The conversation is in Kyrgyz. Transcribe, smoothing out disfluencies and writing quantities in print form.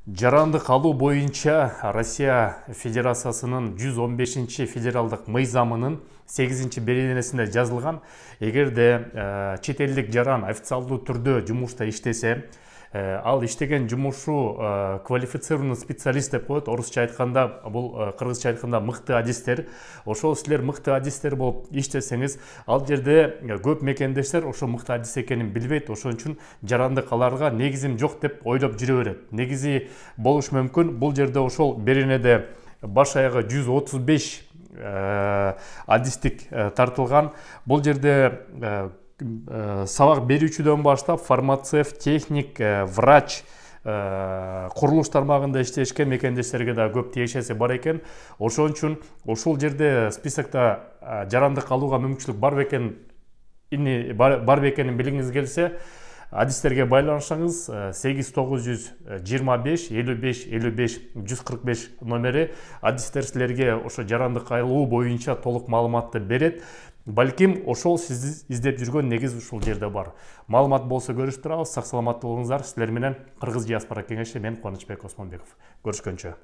Жаранды калуу боюнча Россия Федерациясынын 115 федералдык мыйзамынын 8 беренесинде жазылган, эгерде чет элдик жаран официалдуу түрдө жумушта иштесе, ал иштеген жумушу квалифицированный специалист деп коет. Орусча айтканда, бул кыргызча айтканда мыкты адистер. Ошол силер мыкты адистер болуп иштесеңиз, ал жерде көп мекендештер ошо мыкты адис экенин билбейт. Ошон үчүн жаранды каларга негизим жок деп ойлоп жүрө берет. Негизи болуш мүмкүн. Бул жерде ошол беренеде баш аягы 135 адистик тартылган. Бул жерде сабак берүүчүдөн баштап фармацевт, техник, врач, курулуш тармагында иштешкен мекендештерге да көп тиешеси бар экен. Ошон үчүн ошол жерде списокто жаранды калууга мүмкүнчүлүк бар бекенин билгиңиз келсе, адистерге байланышыңыз 8925 55 55 145 номери. Адистер силерге ошо жаранды калуу боюнча толук маалыматты берет. Балким ошол сиз издеп жүргөн негиз ушул жерде бар. Маалымат болсо көрүшүп турабыз. Сак саламат болуңуздар. Силер менен Кыргыз диаспора кеңеши, мен Кубанычбек Осмонбеков. Көрүшкөнчө.